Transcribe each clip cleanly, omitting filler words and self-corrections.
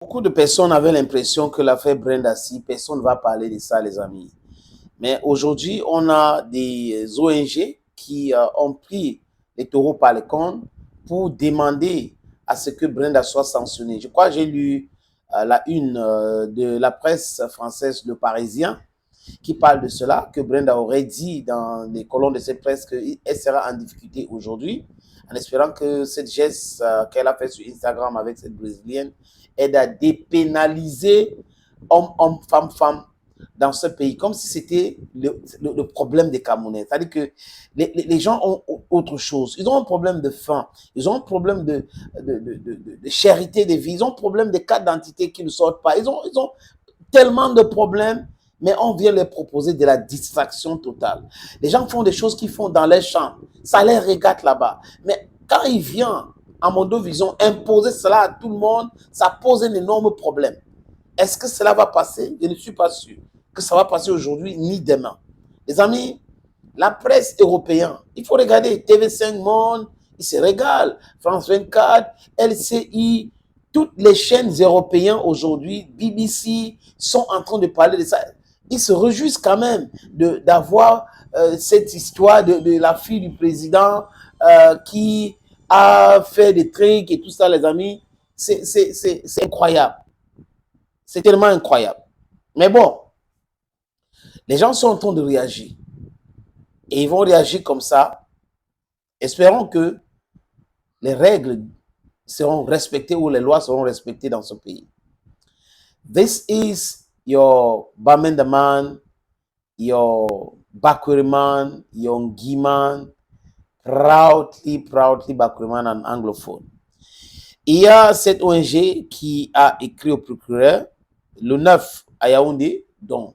Beaucoup de personnes avaient l'impression que l'affaire Brenda Si, personne ne va parler de ça, les amis. Mais aujourd'hui, on a des ONG qui ont pris les taureaux par les cornes pour demander à ce que Brenda soit sanctionnée. Je crois que j'ai lu la une de la presse française, Le Parisien, qui parle de cela, que Brenda aurait dit dans les colonnes de cette presse qu'elle sera en difficulté aujourd'hui, en espérant que cette geste qu'elle a fait sur Instagram avec cette Brésilienne aide à dépénaliser homme, femme dans ce pays, comme si c'était le problème des Camerounais. C'est-à-dire que les gens ont autre chose. Ils ont un problème de faim, ils ont un problème de charité de vie, ils ont un problème de carte d'identité qui ne sortent pas. Ils ont tellement de problèmes, mais on vient leur proposer de la distraction totale. Les gens font des choses qu'ils font dans les champs. Ça les régate là-bas. Mais quand il vient en Mondovision imposer cela à tout le monde, ça pose un énorme problème. Est-ce que cela va passer? Je ne suis pas sûr que ça va passer aujourd'hui ni demain. Les amis, la presse européenne, il faut regarder TV5 Monde, ils se régalent. France 24, LCI, toutes les chaînes européennes aujourd'hui, BBC, sont en train de parler de ça. Ils se réjouissent quand même d'avoir cette histoire de la fille du président qui a fait des trucs et tout ça, les amis. C'est incroyable. C'est tellement incroyable. Mais bon, les gens sont en train de réagir. Et ils vont réagir comme ça. Espérons que les règles seront respectées ou les lois seront respectées dans ce pays. This is your Bamendaman, your Bakuriman, your Ngiman, proudly Bakuriman and anglophone. Il y a cette ONG qui a écrit au procureur le 9 à Yaoundé, donc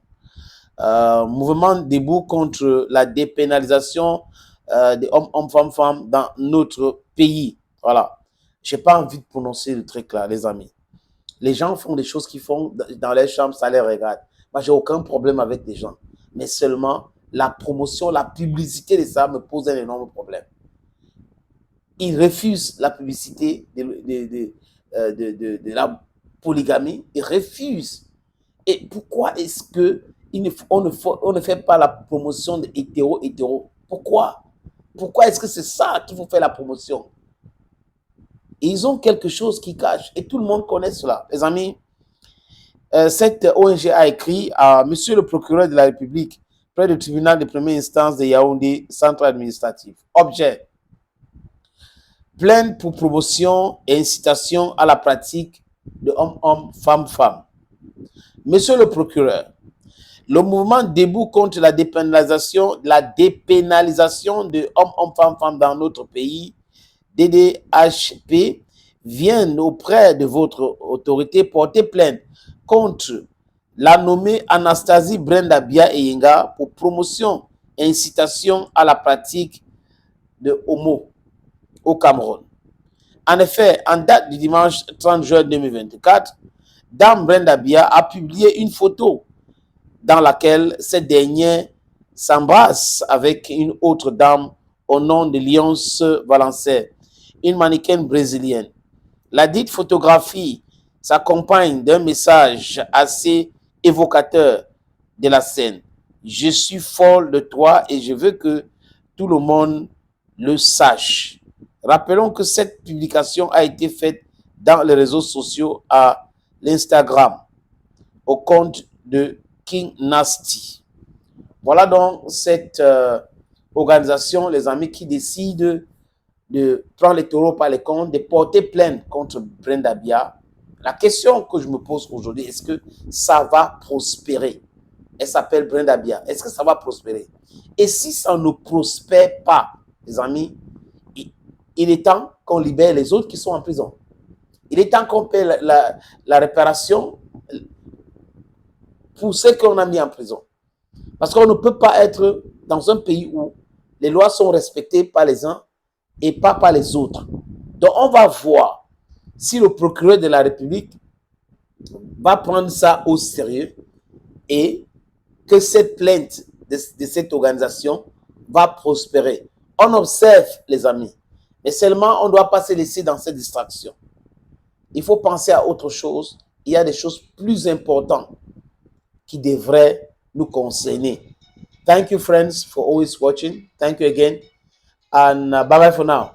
mouvement debout contre la dépénalisation des hommes, femmes dans notre pays. Voilà. Je n'ai pas envie de prononcer le truc là, les amis. Les gens font des choses qu'ils font dans les chambres, ça les regarde. Moi, j'ai aucun problème avec les gens. Mais seulement la promotion, la publicité de ça me pose un énorme problème. Ils refusent la publicité de la polygamie. Ils refusent. Et pourquoi est-ce que on ne fait pas la promotion de hétéro? Pourquoi? Pourquoi est-ce que c'est ça qu'il faut faire la promotion? Et ils ont quelque chose qui cache. Et tout le monde connaît cela. Les amis, cette ONG a écrit à Monsieur le procureur de la République près du tribunal de première instance de Yaoundé, centre administratif. Objet: plainte pour promotion et incitation à la pratique de homme-homme, femme-femme. Monsieur le procureur, le mouvement debout contre la dépénalisation de homme-homme, femme-femme dans notre pays, DDHP, vient auprès de votre autorité porter plainte contre la nommée Anastasie Brenda Bia Eyenga pour promotion et incitation à la pratique de homo au Cameroun. En effet, en date du dimanche 30 juin 2024, Dame Brenda Bia a publié une photo dans laquelle cette dernière s'embrasse avec une autre dame au nom de Lyonce Valençay, une mannequin brésilienne. La dite photographie s'accompagne d'un message assez évocateur de la scène. Je suis folle de toi et je veux que tout le monde le sache. Rappelons que cette publication a été faite dans les réseaux sociaux à l'Instagram, au compte de King Nasty. Voilà donc cette organisation, les amis, qui décide de prendre les taureaux par les cornes, de porter plainte contre Brenda Bia. La question que je me pose aujourd'hui, est-ce que ça va prospérer? Elle s'appelle Brenda Bia. Est-ce que ça va prospérer? Et si ça ne prospère pas, les amis, il est temps qu'on libère les autres qui sont en prison. Il est temps qu'on paie la réparation pour ceux qu'on a mis en prison. Parce qu'on ne peut pas être dans un pays où les lois sont respectées par les uns et pas par les autres. Donc, on va voir si le procureur de la République va prendre ça au sérieux et que cette plainte de cette organisation va prospérer. On observe, les amis, mais seulement on ne doit pas se laisser dans cette distraction. Il faut penser à autre chose il y a des choses plus importantes qui devraient nous concerner. Thank you, friends, for always watching. Thank you again. And bye-bye for now.